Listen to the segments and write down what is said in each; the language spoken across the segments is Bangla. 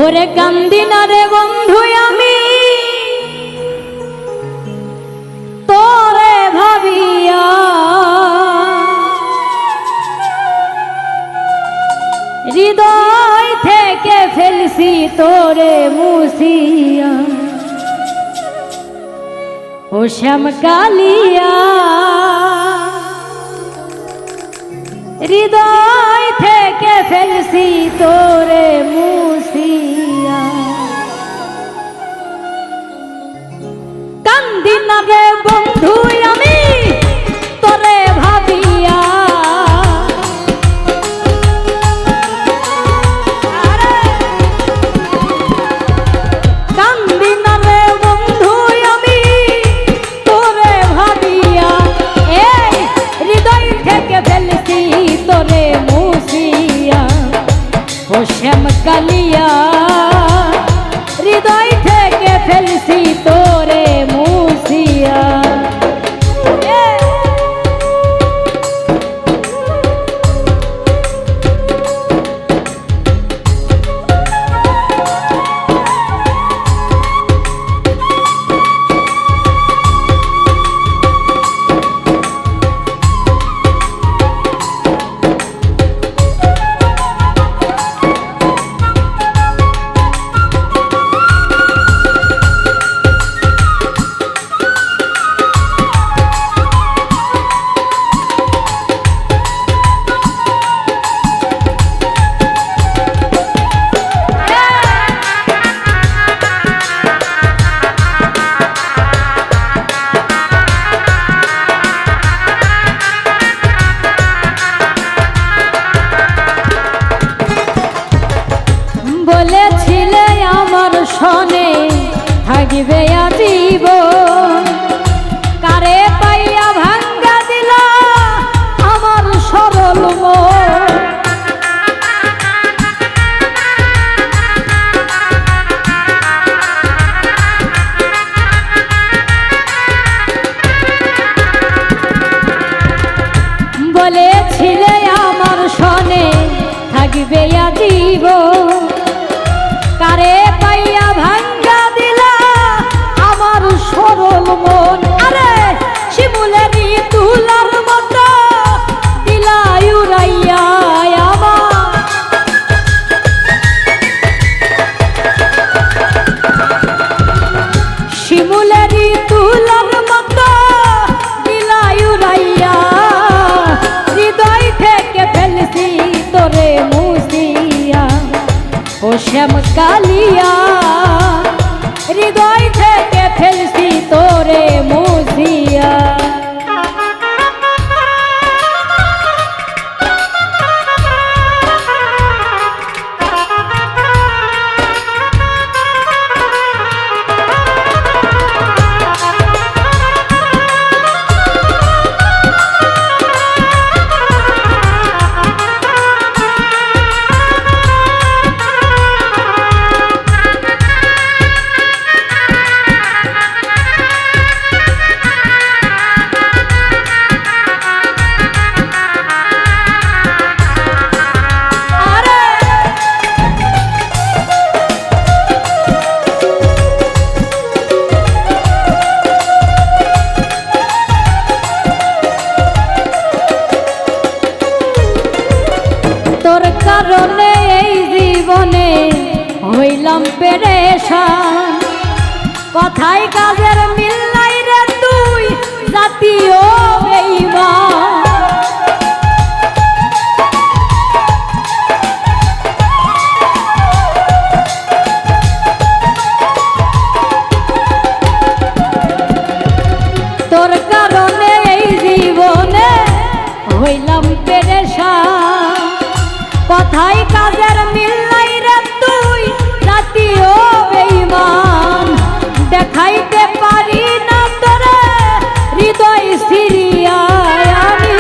ওরে কান্দি না রে বন্ধু আমি তোরে ভাবিয়া, হৃদয় থেকে ফেলছি তোরে মুছিয়া। ও শ্যাম কালিয়া হৃদয় থেকে ফেলছি তোরে মুছিয়া। কান্দি না রে বন্ধু আমি তোরে ভাবিয়া, কান্দি না রে বন্ধু আমি তোরে ভাবিয়া। এই হৃদয় থেকে ফেলছি তোরে মুছিয়া। ও শ্যাম কালিয়া হৃদয় থেকে ফেলছি তোরে মুছিয়া। বলেছিলে আমার সনে থাকবে আজীবন, কারে পাইয়া ভাঙ্গা দিলা আমার সরল মন। বলেছিলে আমার সনে থাকবে আজীবন, কারে পাইয়া ভাঙ্গা দিলা আমার সরল মন। আরে শিমুলেরই তুলার মতো দিলা উড়াইয়া আমার, শিমুলেরই তুলার মতো দিলা উড়াইয়া। হৃদয় থেকে ফেলছি তোরে মুছিয়া। ও শ্যাম কালিয়া হৃদয় থেকে ফেলছি তোরে মুছিয়া। তোর কারণে এই জীবনে হইলাম পেরেশান, কথাই কাজের মিল নাই রে তুই জাতীয় বেঈমান। তোর কারণে এই জীবনে হইলাম পেরেশান, কথাই কাজের মিল নাই রে তুই জাতীয় বেঈমান। দেখাইতে পারি না তোরে হৃদয় সিরিয়া আমি,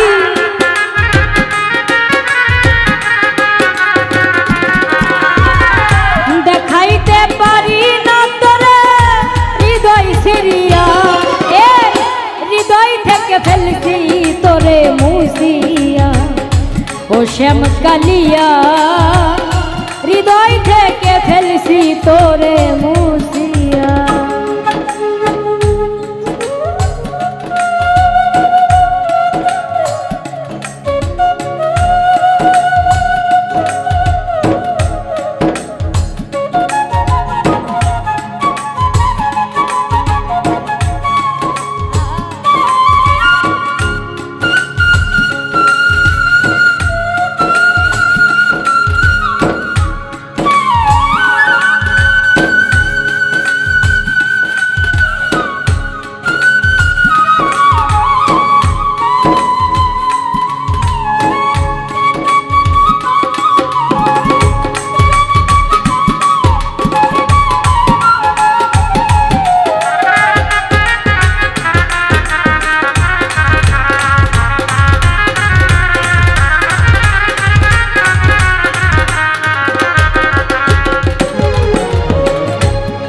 দেখাইতে পারি না তোরে হৃদয় সিরিয়া। এই হৃদয় থেকে ফেলছি তোরে মুছিয়া। ও শ্যাম কালিয়া হৃদয় থেকে ফেলছি তোরে মুছিয়া।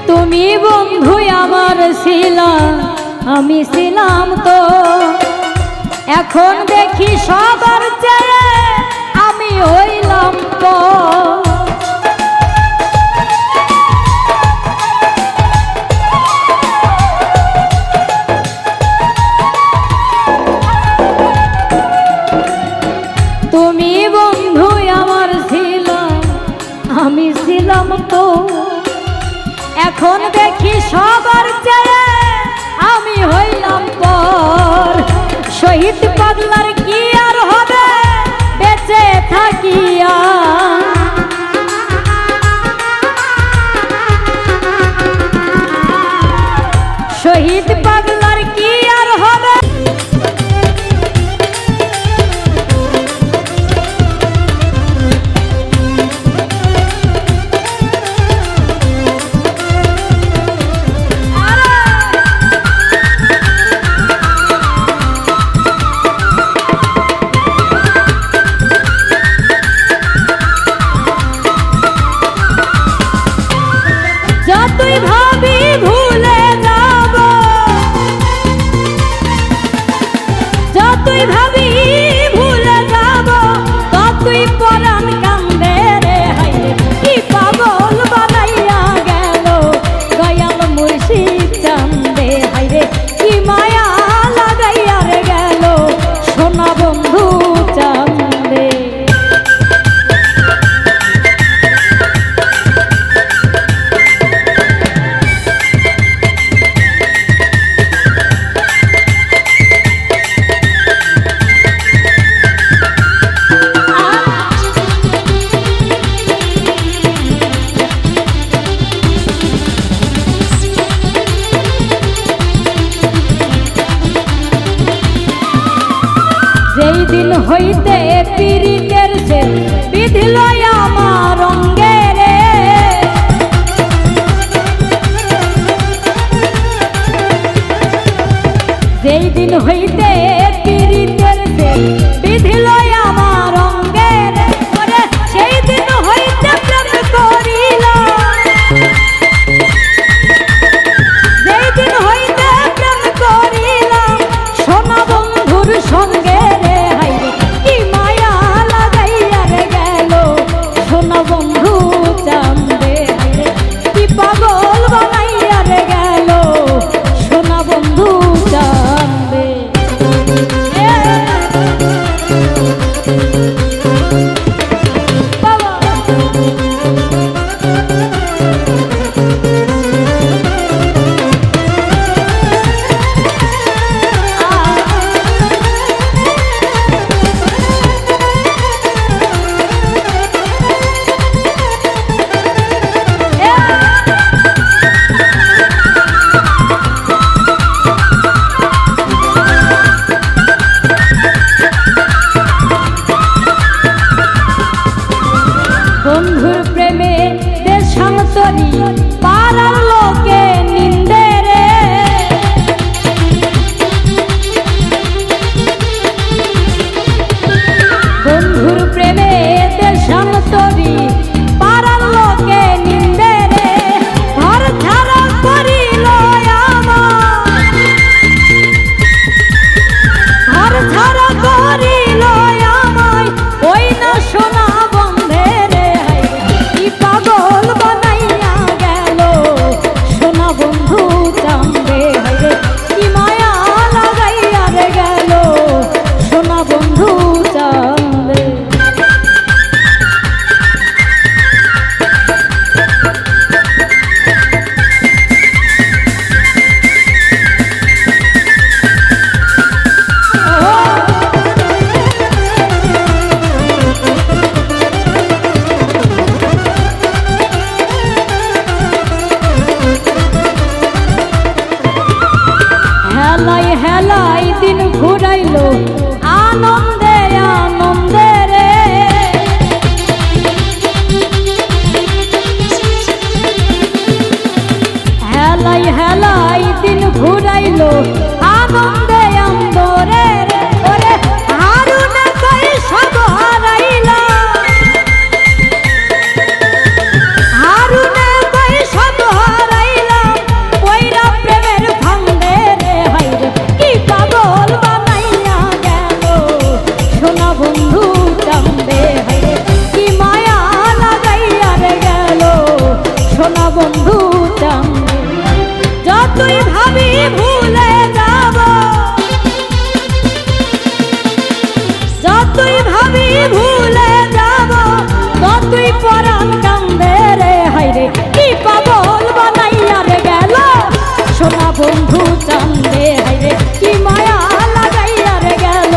তুমি বন্ধু আমার ছিলা, আমি ছিলাম তো, এখন দেখি সবার চেয়ে আমি হইলাম তো। তুমি বন্ধু আমার ছিলা, আমি ছিলাম তো, এখন দেখি সবার চেয়ে আমি হইলাম পর। শহীদ পাগলার কি আর হবে বেঁচে থাকিয়া, শহীদ পাগলার কি আর হবে। যতই ভাবি ভুলে যাব হেলাই দিন ঘুরাইলো আনন্দে আনন্দে রে। হেলাই হেলাই দিন ঘুরাইলো আনন্দে আনন্দে রে। ওরে হারুনে কই সব হারাইলা, হারুনে কই সব হারাইলা পয়রা প্রেমের ফান্দে রে। হাইরে কি পাগল বানাইয়া গেল সোনা বন্ধু চান্দে। হাইরে কি মায়া লাগাইয়া রে গেল সোনা বন্ধু চান্দে। যতই ভাবি ভুলে যাব, যতই ভাবি ভুলে যাব, ততই পরাণ কান্দে রে। হাইরে কি পাগল বানাইয়া রে গেল সোনা বন্ধু চান্দে। হাইরে কি মায়া লাগাইয়া রে গেল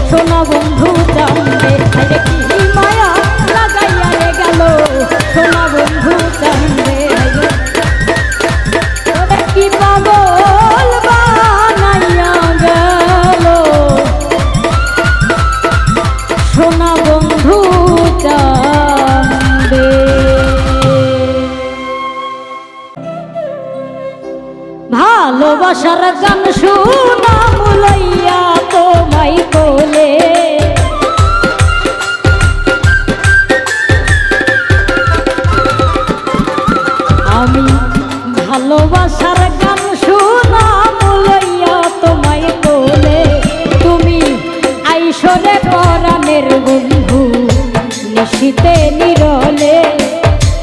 সোনা বন্ধু চান্দে। হাইরে কি মায়া লাগাইয়া রে গেল সোনা বন্ধু চান্দে। হাইরে কি পাগল বানাইয়া গেল সোনা বন্ধু চান্দে। ভালোবাসার গান শুনাম লইয়া তোমায় কোলে, আমি ভালোবাসার গান শুনাম লইয়া তোমায় কোলে। তুমি আইসরে পরাণের বন্ধু নিশীতে নিরলে,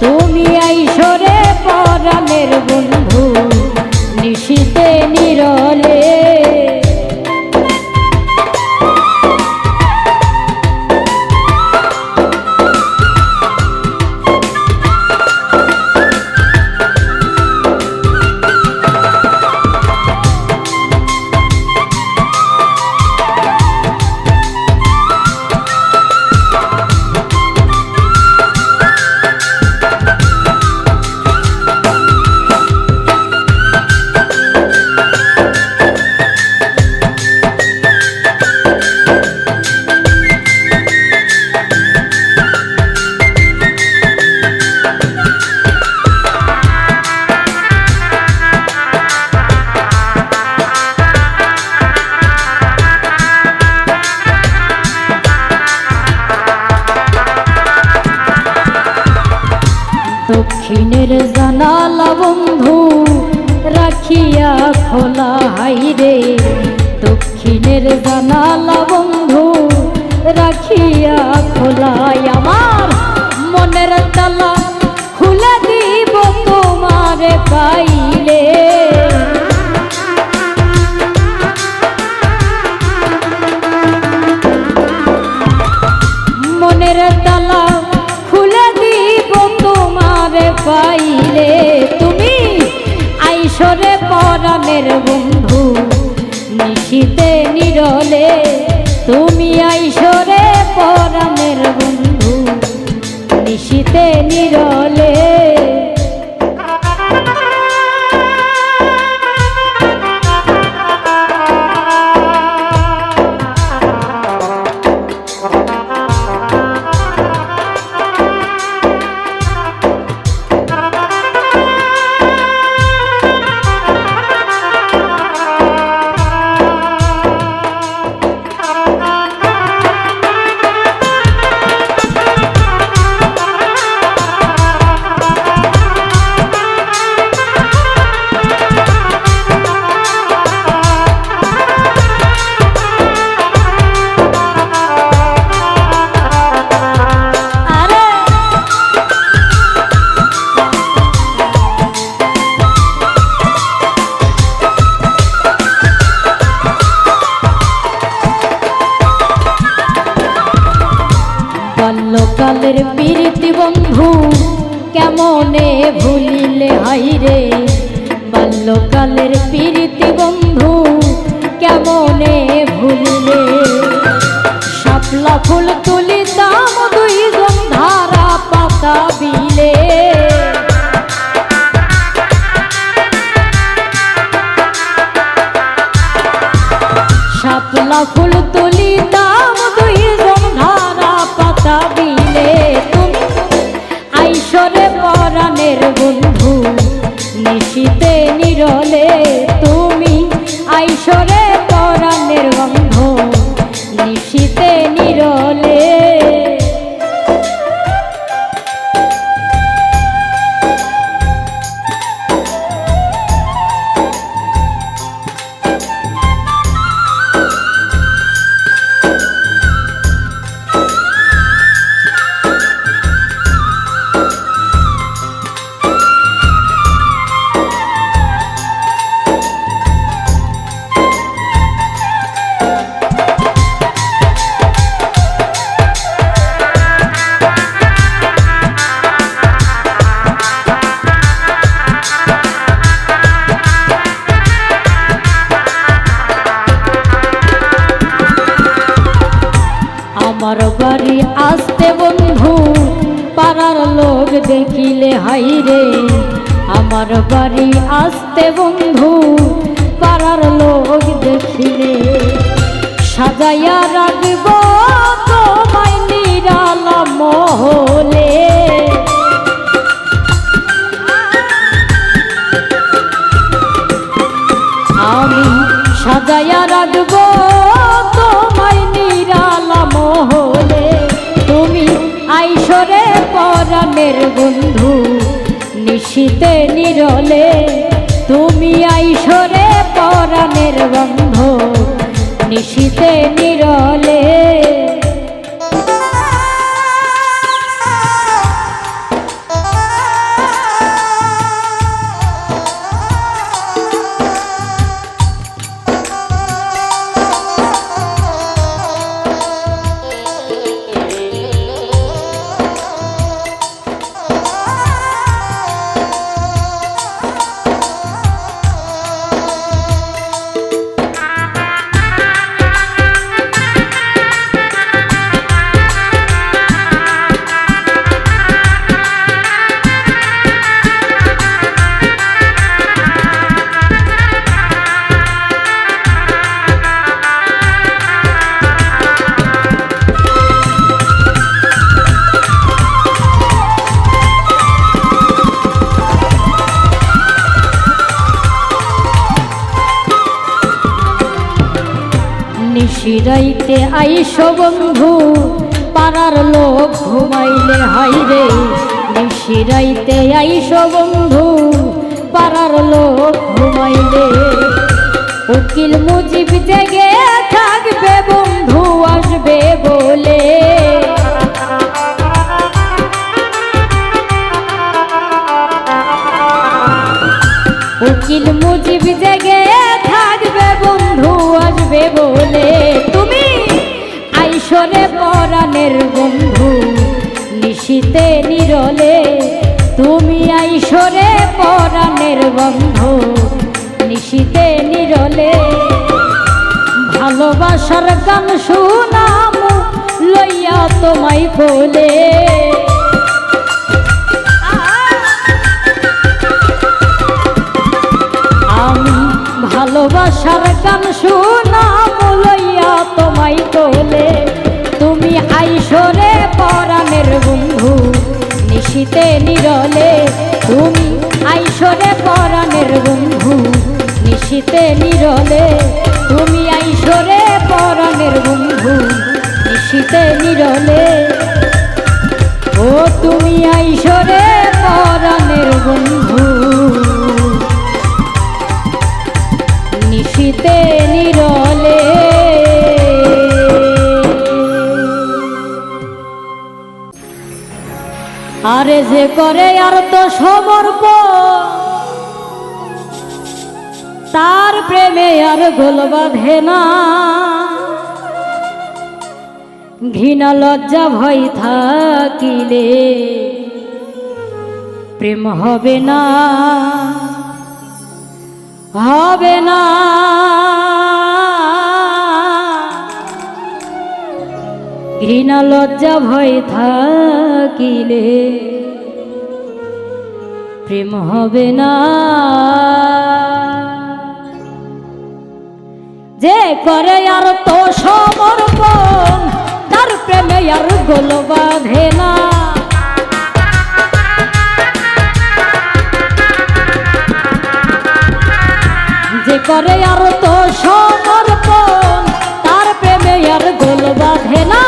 তুমি আইসরে পরাণের বন্ধু নিশীতে নিরলে। দক্ষিণের জানালা বন্ধু রাখিয়া খোলা। হাইরে দক্ষিণের জানালা বন্ধু রাখিয়া খোলা। আমার মনের তালা খুলে দিব তোমারে পাইলে, মনের তালা খুলে দিব তোমারে পাইলে। তুমি আইসরে পরাণের বন্ধু নিশীতে নিরলে, তুমি আইসরে পরাণের বন্ধু নিশীতে নিরলে। বাল্যকালের প্রীতি বন্ধু কেমনে ভুলিলে। হাইরে বাল্যকালের প্রীতি বন্ধু কেমনে ভুলিলে। শাপলা ফুল তুলিতাম দুইজন ধারা পাতা বিলে, আমার বাড়ি আসতে বন্ধু পাড়ার লোক দেখিলে হাইরে, আমার বাড়ি আসতে বন্ধু পাড়ার লোক দেখিলে, সাজাইয়া রাখব তোমায় নিরালা মহলে। আমি সাজাইয়া রাখব তোমায় নিরালা মহলে, তুমি আইসরে পরাণের বন্ধু নিশীতে নিরলে, তুমি আইসরে পরাণের বন্ধু নিশীতে নিরলে। নিশিরাইতে আইসো বন্ধু পাড়ার লোক ঘুমাইলে হাইরে, নিশিরাইতে আইসো বন্ধু পাড়ার লোক ঘুমাইলে, উকিল মুজিব জেগে থাকবে বন্ধু আসবে বলে, উকিল মুজিব জেগে থাকবে বন্ধু আসবে বলে, তুমি আইসরে পরাণের বন্ধু নিশীতে নিরলে, তুমি আইসরে পরাণের বন্ধু নিশীতে নিরলে, ভালোবাসার গান শুনাম লইয়া তোমায় কোলে, আমি ভালোবাসার গান শুনাম লইয়া তোমায় কোলে, তুমি আইসরে পরাণের বন্ধু নিশীতে নিরলে, তুমি আইসরে পরাণের বন্ধু নিশীতে নিরলে, তুমি আইসরে পরাণের বন্ধু নিশীতে নিরলে, ও তুমি আইসরে পরাণের বন্ধু নিশীতে নিরলে। আরে যে করে আর তো সমর্পণ তার প্রেমে আর গোল বাঁধে না, ঘৃণা লজ্জা ভয় থাকিলে প্রেম হবে না, হবে না। ঘৃণা লজ্জা ভয় থাকিলে প্রেম হবে না, যে করে আর তো সমর্পণ তার প্রেমে আর গোল বাঁধে না, যে করে আর তো সমর্পণ তার প্রেমে আর গোল বাঁধে না,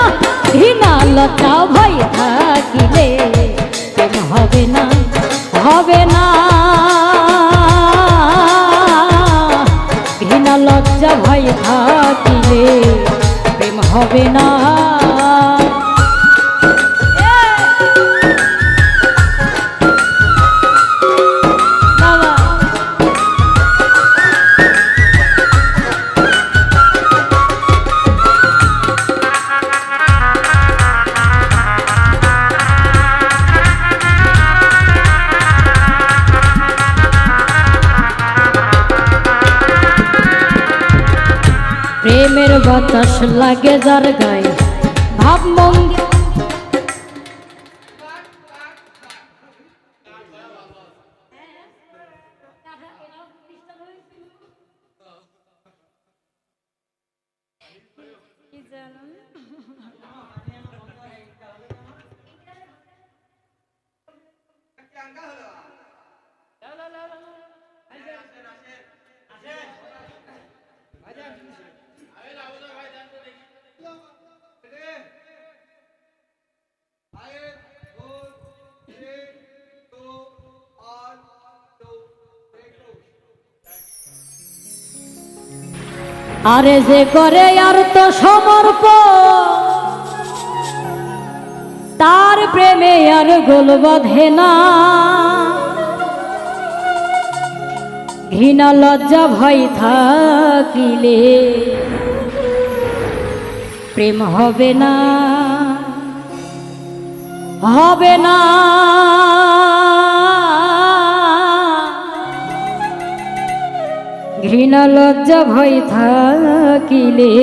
ঘৃণা লজ্জা ভয় থাকিলে প্রেম হবে না, হবে না। ঘৃণা লজ্জা ভয় থাকিলে প্রেম হবে না। প্রেমের বাতাস লাগে যার গায়ে ভাবমঙ্গি আরে যে করে আর তো সমর্পণ তার প্রেমে আর গোল বাঁধে না, ঘৃণা লজ্জা ভয় থাকিলে প্রেম হবে না, হবে না। ঘৃণা লজ্জা ভয় থাকিলে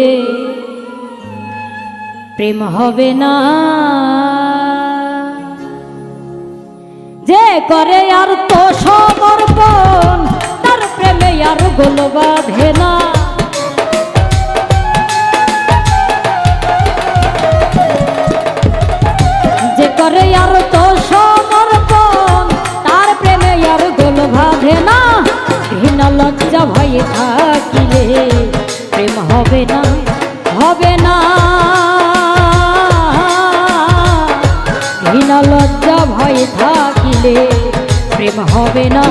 প্রেম হবে না। যে করে আর তো সমর্পণ তার প্রেমে আর গোল বাঁধে না, যে করে আর তো সমর্পণ তার প্রেমে আর গোল বাঁধে না। ঘৃণা লজ্জা ভয় থাকিলে প্রেম হবে না, হবে না। ঘৃণা লজ্জা ভয় থাকিলে প্রেম হবে না।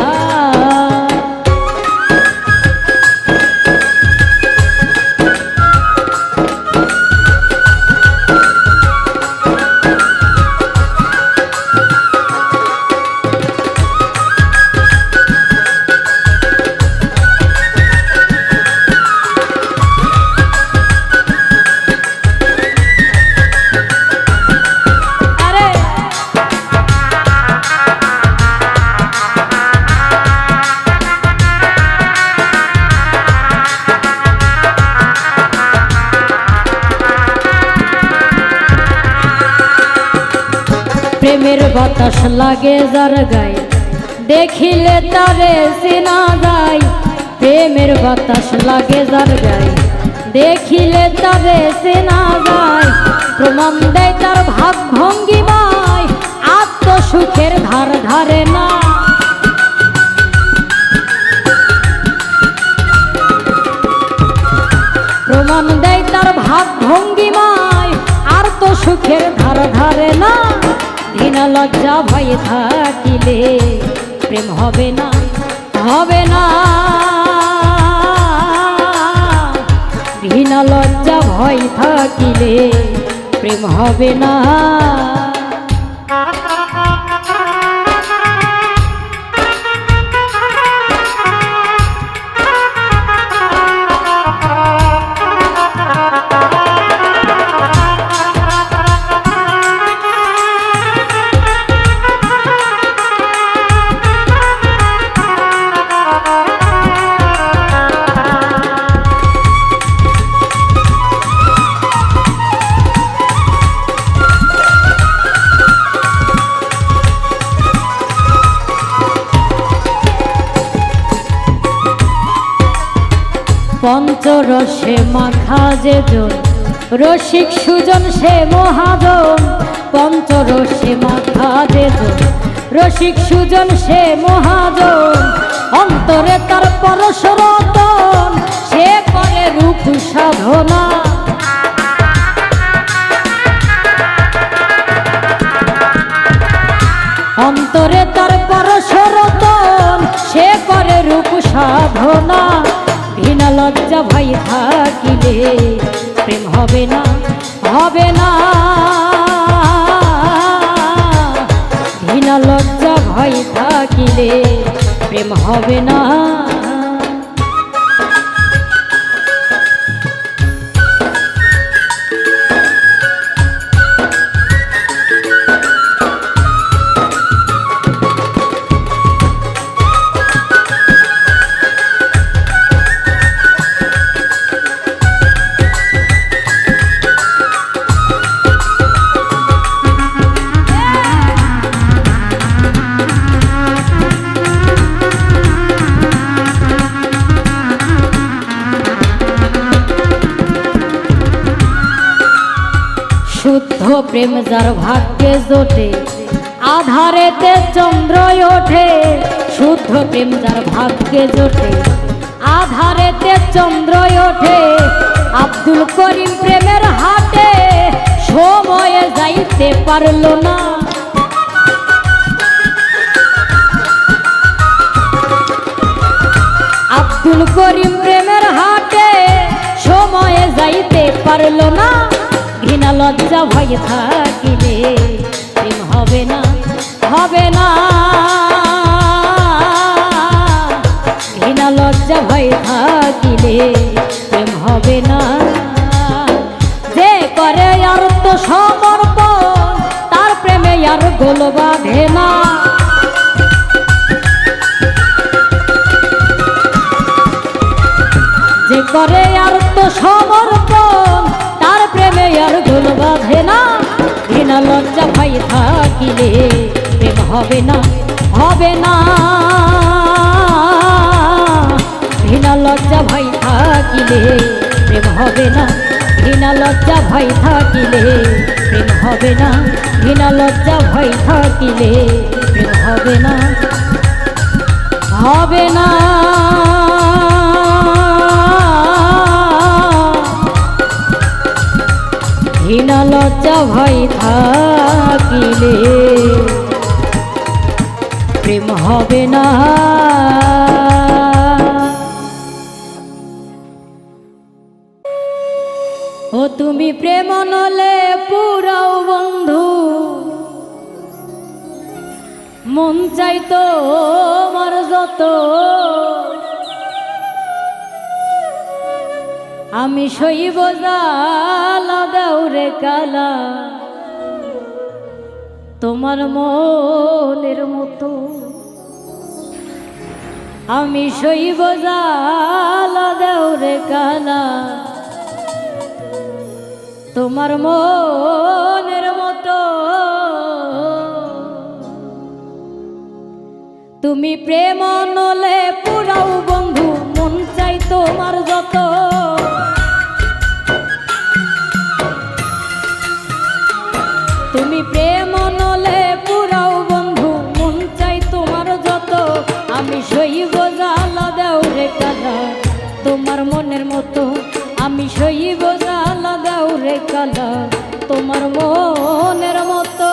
প্রেমের বাতাস লাগে যার গায়ে দেখিলে তারে চেনা যায়, প্রেমের বাতাস লাগে যার গায়ে দেখিলে তারে চেনা যায়। প্রমাণ দেয় তার ভাব ভঙ্গিমায় আত্মসুখের ধার ধারে না, প্রমাণ দেয় তার ভাব ভঙ্গিমায় আত্মসুখের ধার ধারে না। ঘৃণা লজ্জা ভয় থাকিলে প্রেম হবে না, হবে না। ঘৃণা লজ্জা ভয় থাকিলে প্রেম হবে না। পঞ্চরসে মাখা যে জন রসিক সুজন সে মহাজন, পঞ্চরসে মাখা যে জন রসিক সুজন সে মহাজন। অন্তরে তার পরশ রতন সে করে রূপ সাধনা, অন্তরে তার পরশ রতন সে করে রূপ সাধনা। ঘৃণা লজ্জা ভয় থাকিলে প্রেম হবে না, হবে না। ঘৃণা লজ্জা ভয় থাকিলে প্রেম হবে না। প্রেম যার ভাগ্যে জোটে আধারেতে চন্দ্র ওঠে। শুদ্ধ প্রেম যার ভাগ্যে জোটে আধারেতে চন্দ্র ওঠে। আব্দুল করিম প্রেমের হাটে সময়ে যাইতে পারল না। আব্দুল করিম প্রেমের হাটে সময়ে যাইতে পারল না। ঘৃণা লজ্জা ভয় থাকিলে প্রেম হবে না, হবে না। ঘৃণা লজ্জা ভয় থাকিলে প্রেম হবে না। যে করে আর তো সমর্পণ তার প্রেমে আর গোল বাঁধে না। যে করে আর তো সমর্পণ তার প্রেমে আর গোল বাঁধে না। ঘৃণা লজ্জা ভয় থাকিলে প্রেম হবে না, হবে না। ঘৃণা লজ্জা ভয় থাকিলে প্রেম হবে না। ঘৃণা লজ্জা ভয় থাকিলে প্রেম হবে না। ঘৃণা লজ্জা ভয় থাকিলে প্রেম হবে না, হবে না। ঘৃণা লজ্জা ভয় থাকিলে প্রেম হবে না। ও তুমি প্রেম নলে পুরাও বন্ধু, মন চাইতো আমার যত। আমি সইব জ্বালা দাউরে কালা তোমার মনের মতো। আমি সইব জ্বালা দাউরে কালা তোমার মনের মতো। তুমি প্রেম নলে পুরাও বন্ধু, মন চাই তোমার যত। তুমি প্রেম নলে পুরাও বন্ধু, মন চাই তোমার যত। আমি সইব জ্বালা দাউরে কালা তোমার মনের মতো। আমি সইব জ্বালা দাউরে কালা তোমার মনের মতো।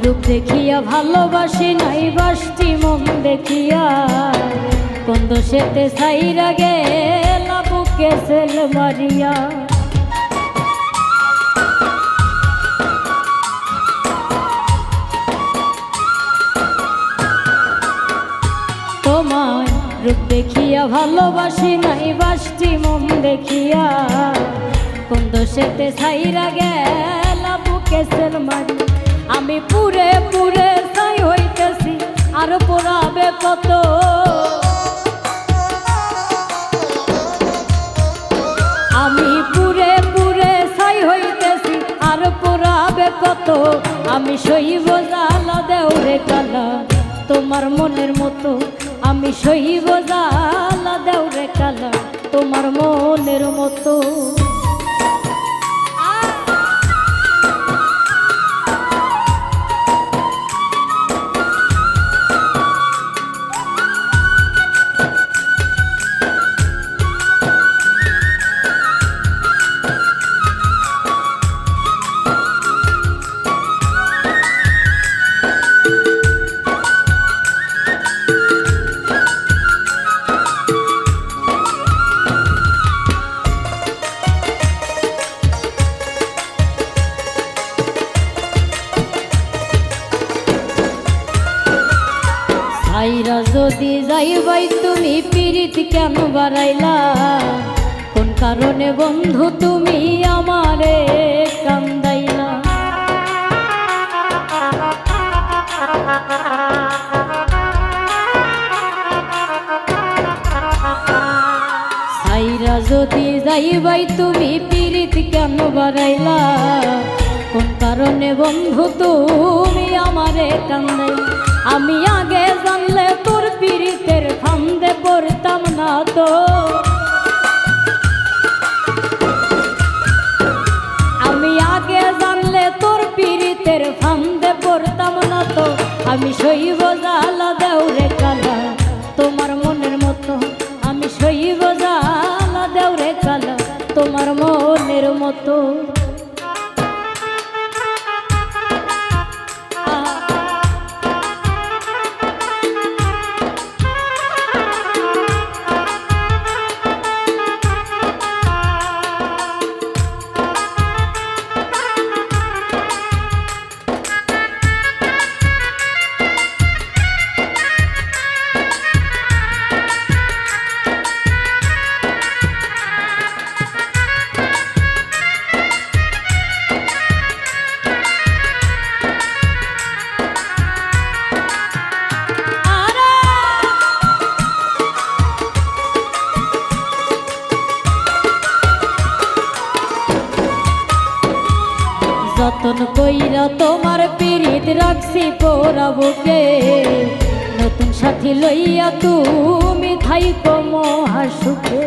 রূপ দেখিয়া ভালোবাসি নাই বাসটি মন দেখিয়া। কোন দোষেতে সাইরা গেলা বুকে সেল মারিয়া। তোমায় রূপ দেখিয়া ভালোবাসি নাই বাসটি মন দেখিয়া। কোন দোষেতে সাইরা গেলা বুকে সেল মারিয়া। আমি পুরে পুরে ছাই হইতেছি আর পোড়াবে কত। আমি পুরে পুরে ছাই হইতেছি আর পোড়াবে কত। আমি সইব জ্বালা দেউরে কালা তোমার মনের মতো। আমি সইব জ্বালা দেউরে কালা তোমার মনের মতো। যাইবাই তুমি পীড়িত কেন বাড়াইলা কোন কারণে বন্ধু তুমি আমারে কান্দাইলা সাইরা যদি যাইবাই তুমি পীড়িত কেন বাড়াইলা কোন কারণে বন্ধু তুমি আমারে কান্দাইলা আমি আগে জানলে তোর পীড়িতের ফান্দে পড়তাম না তো আমি আগে জানলে তোর পীড়িতের ফান্দে পড়তাম না তো আমি সইব জ্বালা দেওরে কালা তোমার মনের মতো আমি সইব জ্বালা দেওরে কালা তোমার মনের মতো যতন কইরা তোমার পীড়িত রাখছি পোড়া বুকে নতুন সাথী লইয়া তুমি থাইকো মহা সুখে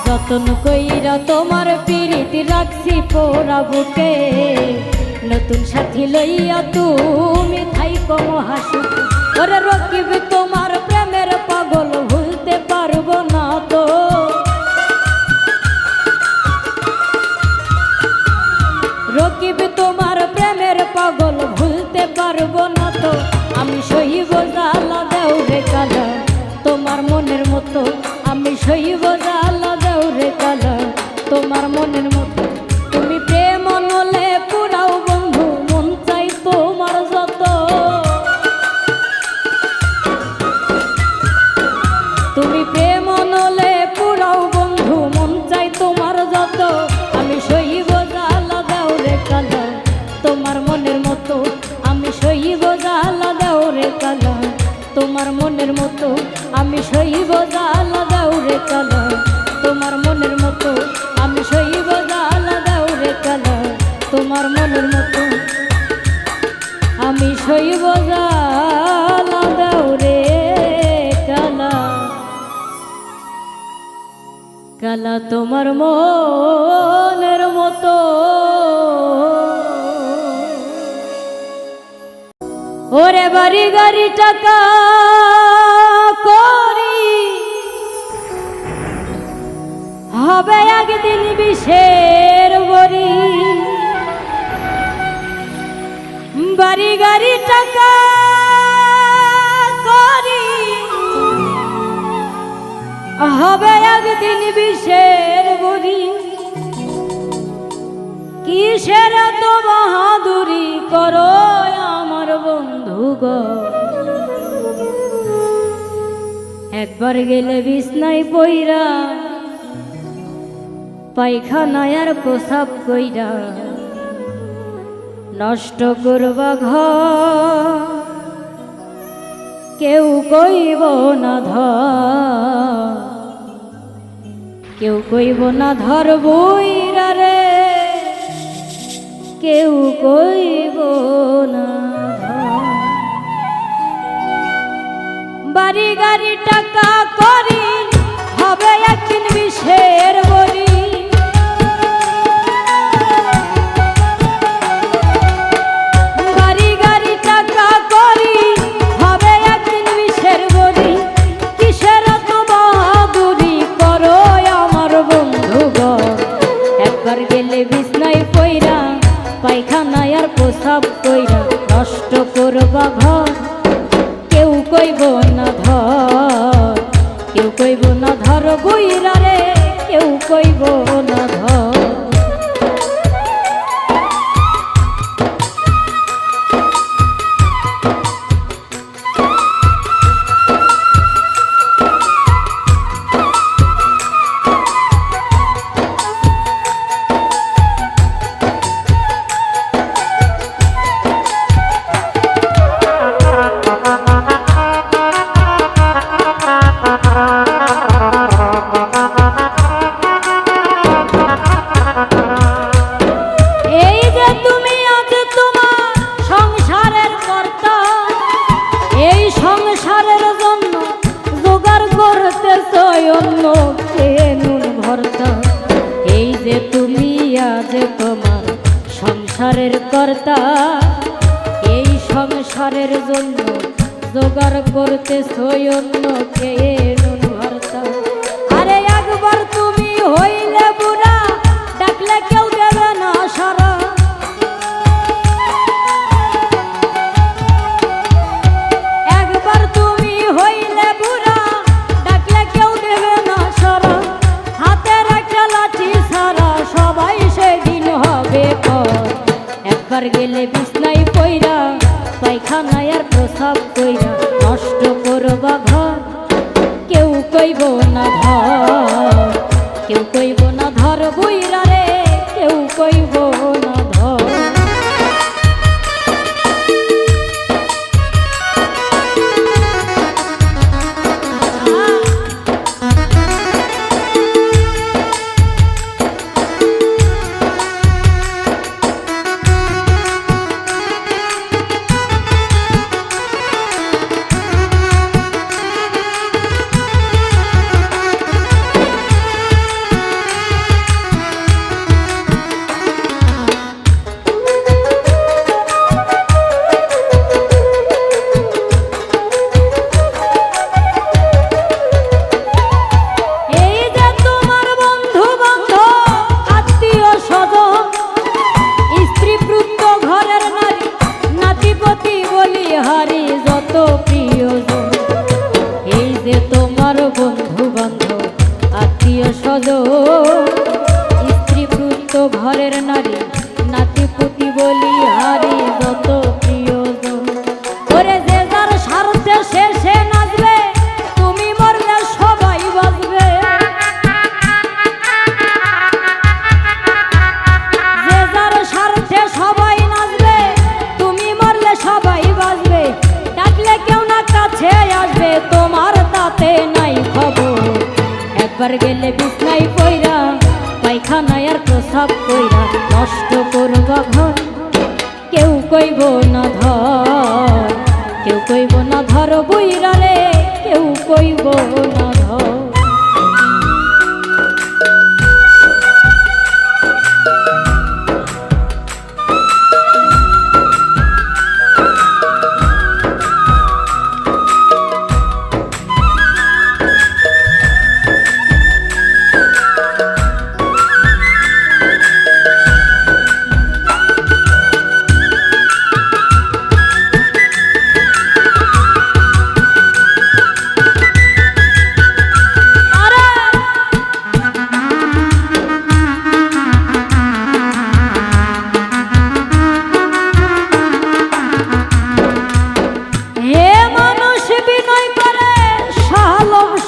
যতন কইরা তোমার পীড়িত রাখছি পোড়া বুকে নতুন সাথী লইয়া তুমি থাইকো মহা সুখে ওরে রকিব তোমার প্রেমের পাগল ভুলতে পারবো না তো রকিব তোমার প্রেমের পাগল ভুলতে পারবো না তো আমি সইব জ্বালা দেওরে কালা তোমার মনের মতো আমি সইব জ্বালা দেওরে কালা তোমার মনের মতো তুমি প্রেম নলে পুরাও বন্ধু মন চাই তোমার যত তুমি প্রেম নলে পুরাও বন্ধু মন চাই তোমার যত আমি সইব জ্বালা দেওরে কালা তোমার মনের মতো আমি সইব জ্বালা দেওরে কালা তোমার মনের মতো আমি সইব জ্বালা দেওরে কালা তোমার মনের মতো আমি সইব জ্বালা দেওরে কালা তোমার মনের মতো আমি সইব জ্বালা দেওরে কালা কালা তোমার মনের মতো ওরে বাড়ি গাড়ি টাকা করি হবে একদিন বিষের বড়ি বাড়ি গাড়ি টাকা করি হবে একদিন বিষের বড়ি কিসের তো বাহাদুরি করো আমার বন্ধু গো একবার গেলে বিছনায় পইরা পায়খানায় আর প্রসাব কইরা নষ্ট করবা ঘর কেউ কইব না ধর কেউ কইব না ধর বইরা রে কেউ কইব না ধর বাড়ি গাড়ি টাকা করি হবে একদিন বিষের বড়ি বাড়ি গাড়ি টাকা করি হবে একদিন বিষের বড়ি কিসের তো বাহাদুরি করো আমার বন্ধু গো একবার গেলে বিছনায় পইরা পায়খানায় আর প্রসাব কইরা নষ্ট করবা ঘর কেউ কইব না ধর কেউ কইব না ধর বইরা রে কেউ কইব না ধর অন্য কে নুন ভর্তা। এই যে তুমি আজ তোমার সংসারের কর্তা, এই সংসারের জন্য জোগাড় করতেছ অন্য কে নুন ভর্তা। আরে একবার তুমি হইলে বুড়া, ডাকলে কেউ দেবে না সারা। একবার তুমি হইলে বুড়া, ডাকলে কেউ দেবে না সারা। হাতের একটা লাঠি ছাড়া সবাই সেদিন হবে পর। একবার গেলে বিছনায় পইরা, পায়খানায় আর প্রসাব কইরা নষ্ট করবা ঘর। কেউ কইব না ধর, কেউ কইব না ধর বুইরা রে, কেউ কইব না ধর। হারি যত প্রিয়জন, এই যে তোমার বন্ধু বান্ধব আত্মীয় স্বজন, স্ত্রী পুত্র ঘরের নারী নাতিপুতি বলি হারি যত প্রিয়জন। ওরে যে যার স্বার্থে শেষে নাচবে, তুমি মরলে সবাই বাঁচবে। যে যার স্বার্থে সবাই নাচবে, তুমি মরলে সবাই বাঁচবে। ডাকলে কেউ না কাছে আসবে, তোমার তাতে নাই খবর। একবার গেলে বিছনায় পইরা, পায়খানায় আর প্রসাব কইরা নষ্ট করবা ঘর। কেউ কইব না ধর, কেউ কইব না ধর বুইরা রে, কেউ কইব না ধর।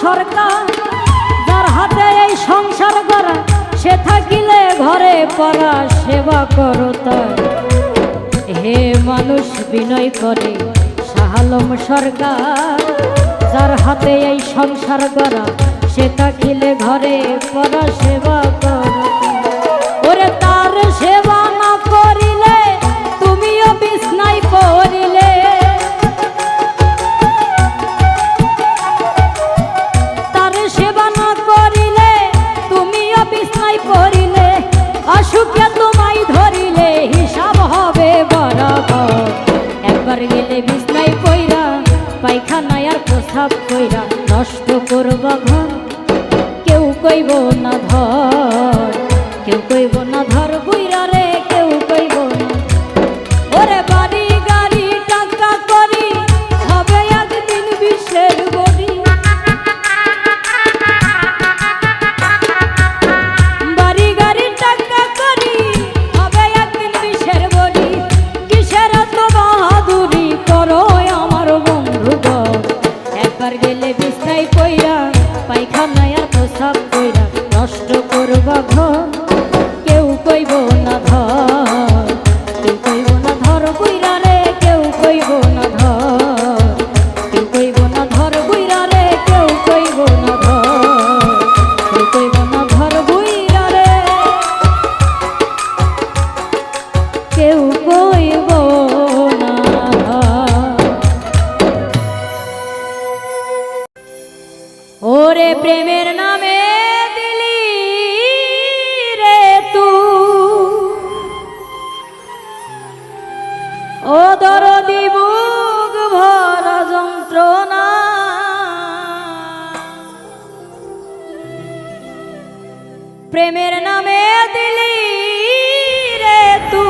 সরকার যার হাতে এই সংসার গড়া, সে থাকিলে ঘরে পড়া সেবা করো তার। হে মানুষ বিনয় করে শাহ আলম সরকার, যার হাতে এই সংসার গড়া, সে থাকিলে ঘরে পড়া সেবা করো। ওরে তার সেবা না করিলে তুমিও বিছনায় পড়িলে। অসুখে তোমায় ধরিলে হিসাব হবে বরাবর। একবার গেলে বিছনায় পইরা, পায়খানায় আর প্রসাব কইরা নষ্ট করবা ঘর। কেউ কইব না ধর, কেউ কইব না ধর প্রেমের নামে দিলি রে তু ও দরদি বুক ভরা যন্ত্রণা প্রেমের নামে দিলি রে তু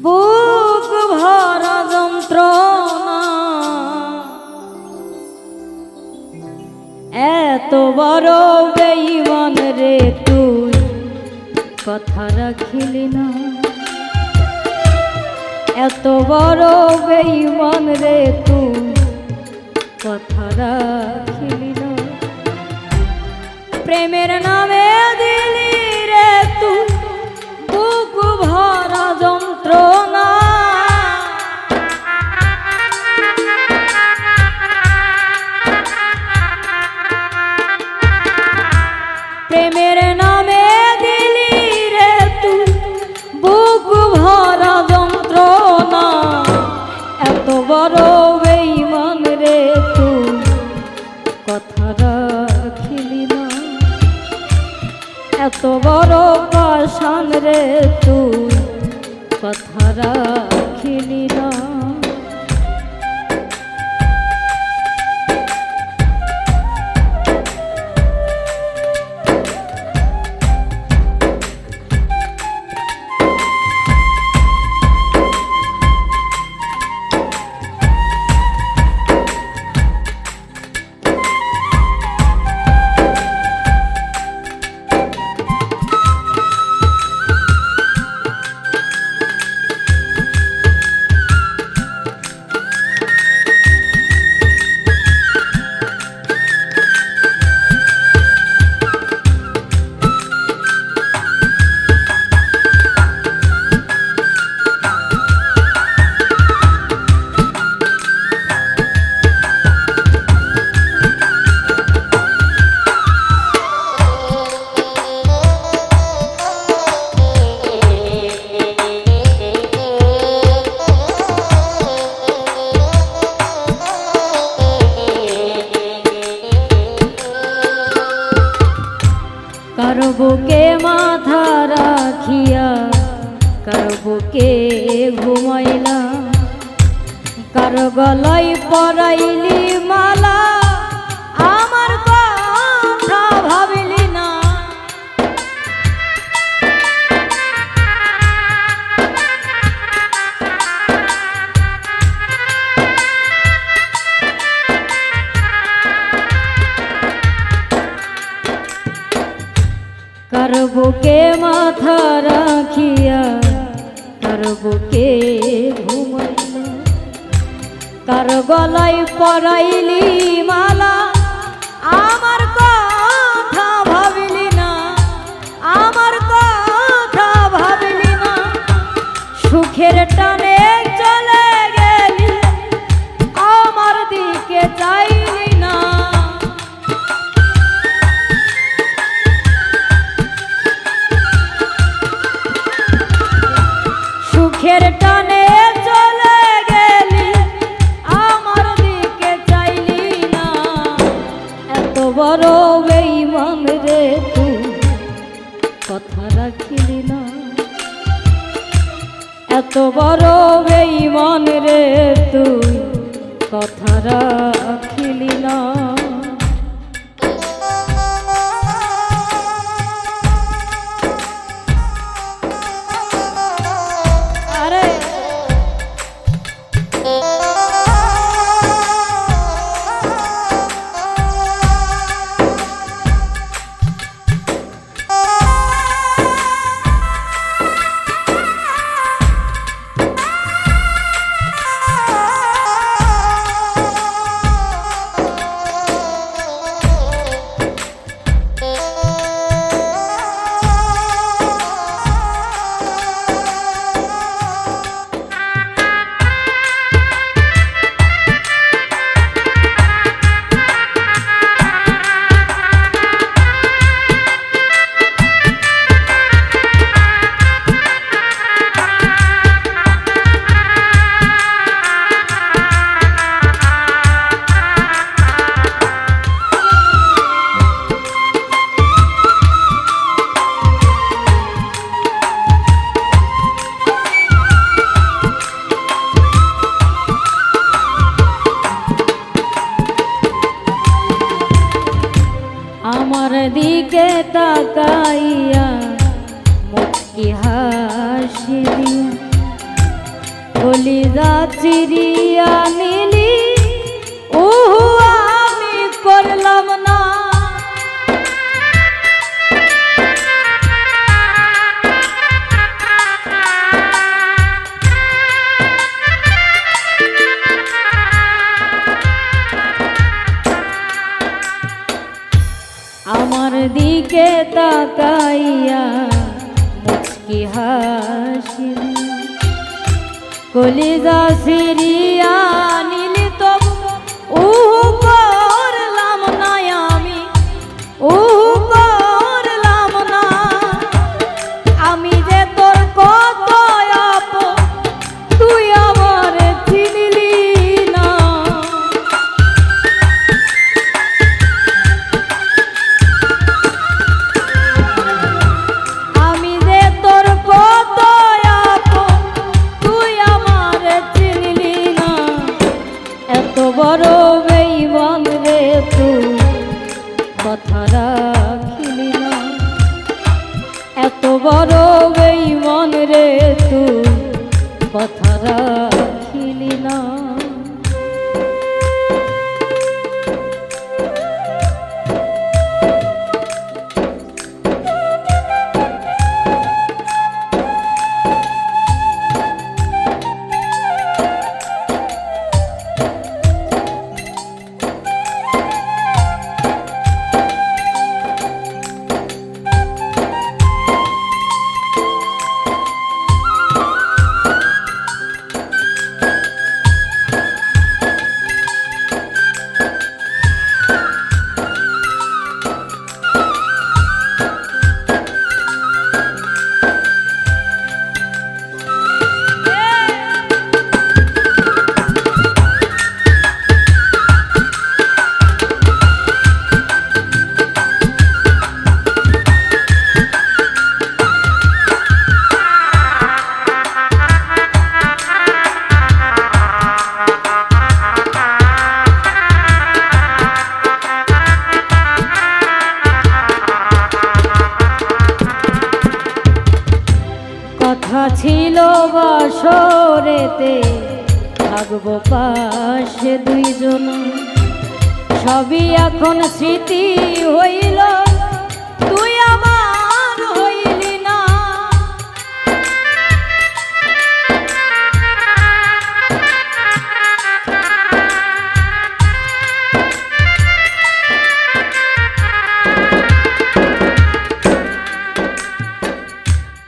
বুক ভরা যন্ত্রণা এত বড় বেঈমান রে তুই কথা রাখিলি না এত বড় বেঈমান রে তুই কথা রাখিলি না প্রেমের নামে দিলি রে তুই বুক ভরা যন্ত্রণা প্রেমের নামে দিলি রে তুই বুক ভরা যন্ত্রণা এত বড় বেঈমান রে তুই কথা রাখিলি না এত বড় পাষাণ রে তুই কথা রাখিলি না কারো বুকে মাথা রাখিয়া কারো বুকে ঘুমাইলা কারো গলায় পরাইলি মালা আমার কথা ভাবিলি না কারো বুকে মাথা রাখিয়া কারো বুকে ঘুমাইলা কারো গলায় পরাইলি মালা আমার কথা ভাবিলি না আমার কথা ভাবিলি না সুখের টানে চলে গেলি আমার দিকে চাইলি না সুখের টানে চলে গেলি আমার দিকে চাইলি না এত বড় বেঈমান রে তুই কথা রাখিলি না এত বড় বেঈমান রে তুই কথা রাখিলি না তাকাইয়া মুচকি হাসি দিয়া কলিজা চিরিয়া নিলি ওহু আমি করলাম না। আমার দিকে তাকাইয়া মুচকি হাসি কলিজা সিরিয়া নিলি তবু উহু করলাম না আমি, উহু করলাম না। আমি যে তোর কত আপন তুই আমার চিনলি না। আমি যে তোর কত আপন তুই আমার চিনলি না। এত বড় বেঈমান রে তুই কথা রাখিলি না। এত বড় বেঈমান রে তুই কথা রাখিলি না। কথা ছিল বাসরেতে থাকবো পাশে দুইজন, সবই এখন স্মৃতি হইল তুই আমার হইলি না।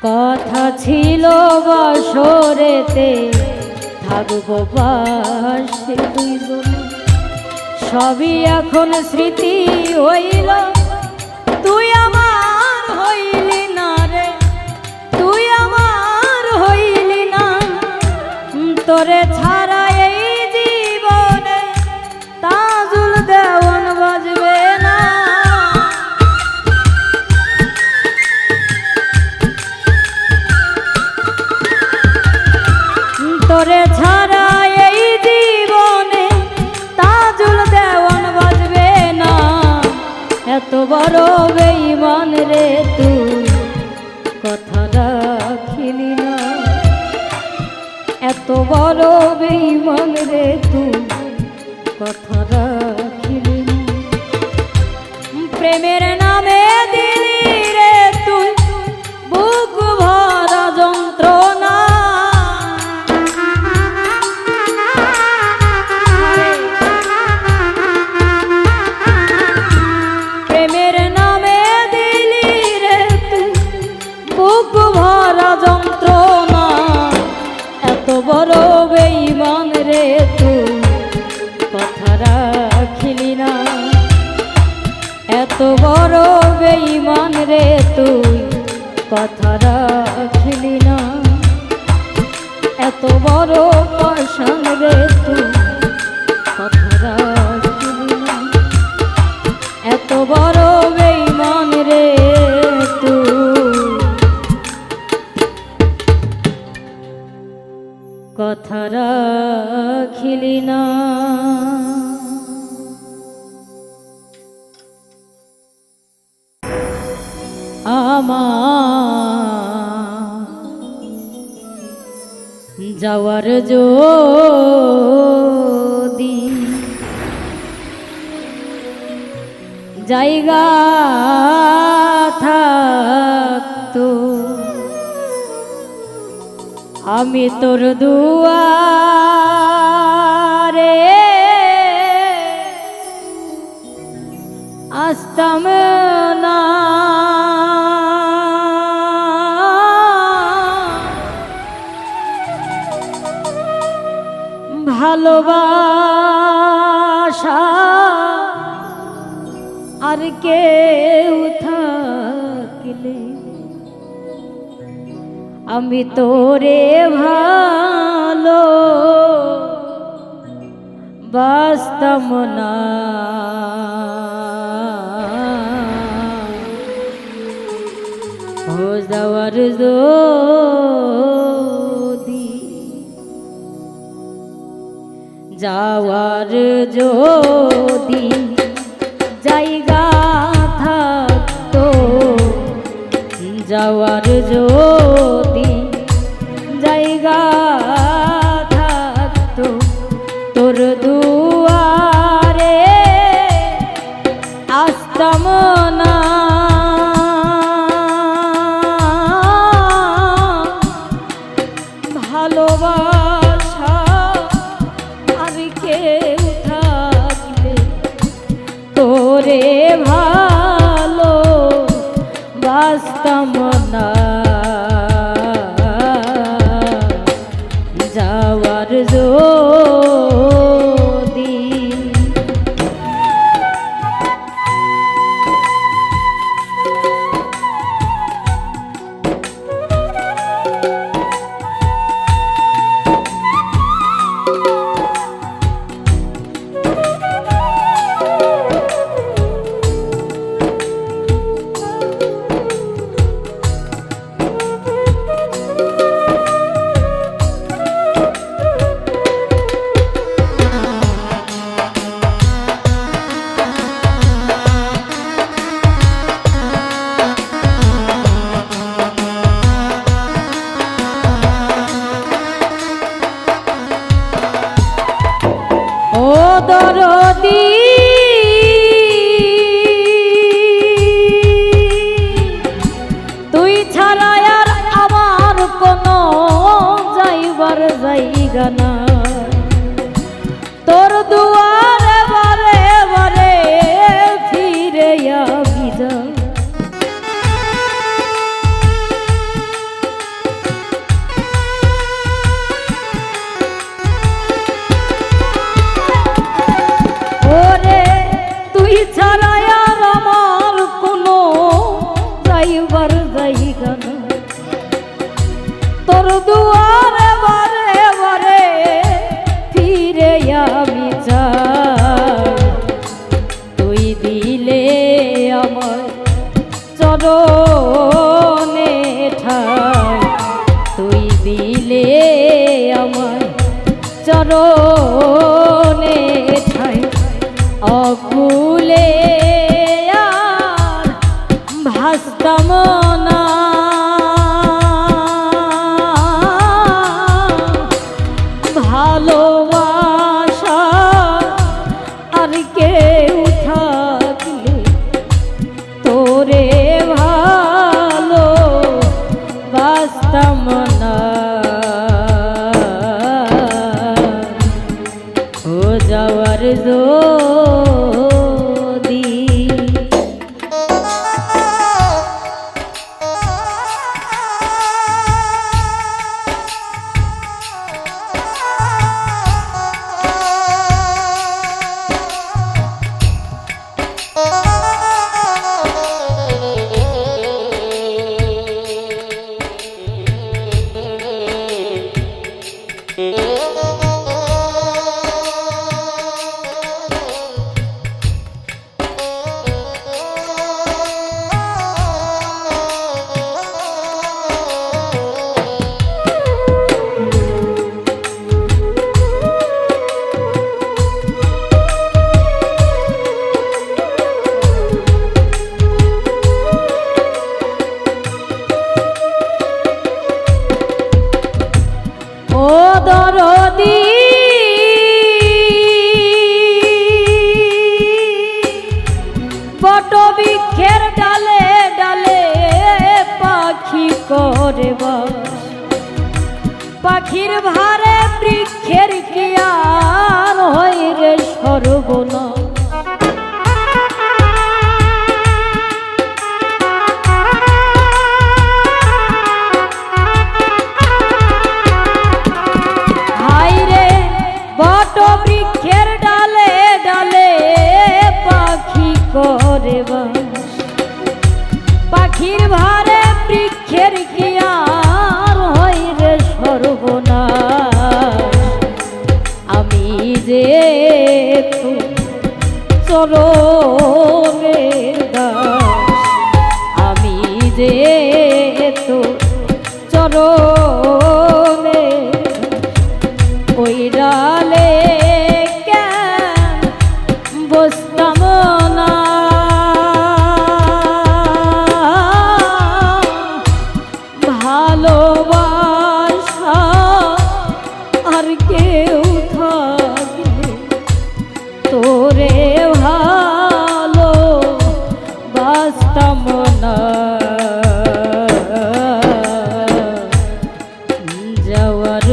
কথা ছিল বাসরেতে থাকবো পাশে দুইজন, সবই এখন স্মৃতি হইল তুই আমার হইলি না রে, তুই আমার হইলি না। তোরে ছাড়া এই জীবনে তাজুল দেওয়ান বাজবে না। তোরে ছাড়া এই জীবনে তাজুল দেওয়ান বাজবে না। এত বড় বেঈমান রে তুই কথা রাখিলি না। এত বড় বেঈমান রে তুই কথা রাখিলি না। প্রেমের নামে দিলি রে তুই বুক ভরা যন্ত্রণা। প্রেমের নামে দিলি রে তুই বুক ভরা যন্ত্রণা। এত বড় বেঈমান রে তুই কথা রাখিলি না। এত বড় বেঈমান রে তুই কথা রাখিলি না। এত বড় পাষাণ রে তুই কথা রাখিলি না। এত বড় বেঈমান রে তুই কথা রাখিলি না। যাওয়ার যদি জায়গা থাকতো আমি তোর দুয়ারে আসতাম না। ভালোবাসা আর কেউ থাকলে আমি তোরে ভালো বাসতাম না। हो যাওয়ার যদি যাওয়ার যদি জায়গা থাকতো যাওয়ার যদি জায়গা থাকতো তোর দুয়ারে আসতাম না। ভালোবাসা আর কেউ থাকলে তোরে ভালো বাসতাম না। যাওয়ার যদি দরদি তুই ছাড়া আর আমার কোনো যাইবার জায়গা না। তোর দুয়ারে বারে বারে ফিরে আমি যাই। ছাড়া আর আমার কোনো যাইবার জায়গা না। তোর দুয়ারে বারে বারে ফিরে আমি যাই। তুই দিলে আমার চরণে ঠাই, তুই দিলে আমার চরণে ঠাই। অকুলে আর ভাসতাম না। ভালোবাসা আর কেউ থাকলে তোরে ভালো বাসতাম না। हो যাওয়ার যদি দরদি বটবৃক্ষের ডালে ডালে পাখি করে বাস পাখির ভারে বৃক্ষের কি আর হয় রে সর্বনাশ বৃক্ষের ডালে ডালে পাখি করে বাস পাখির ভারে বৃক্ষের কি আর হয় রে সর্বনাশ আমি যে চরণের দাস আমি যে চরণের ওই ডালে কেন বসতাম না ভালোবাসা আর কেউ থাকলে তোরে ভালো বাসতাম না যাওয়ার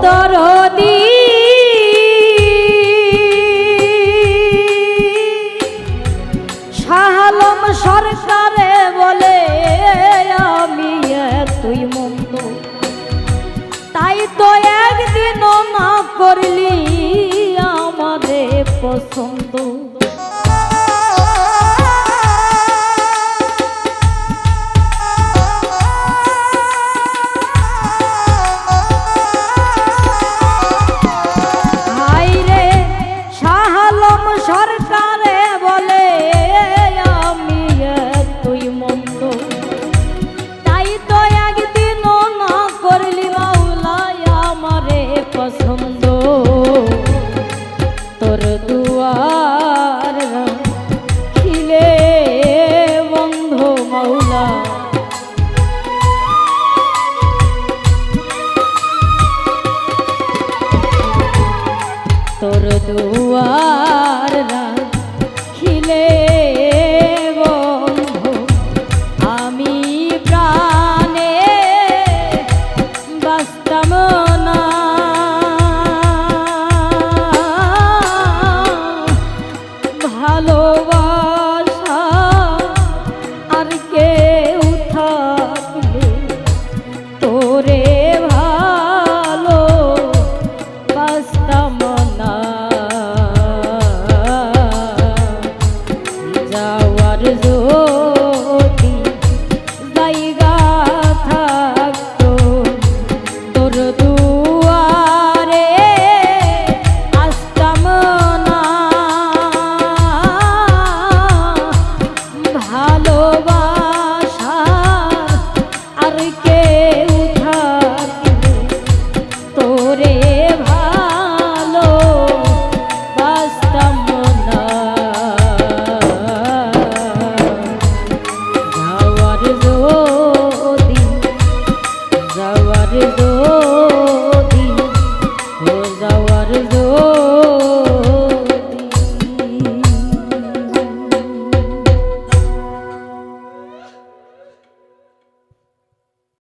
দরদি শাহ আলম সরকারে বলে আমি তুই মন্দ তাই তো একদিনও না করলি আমাদের পছন্দ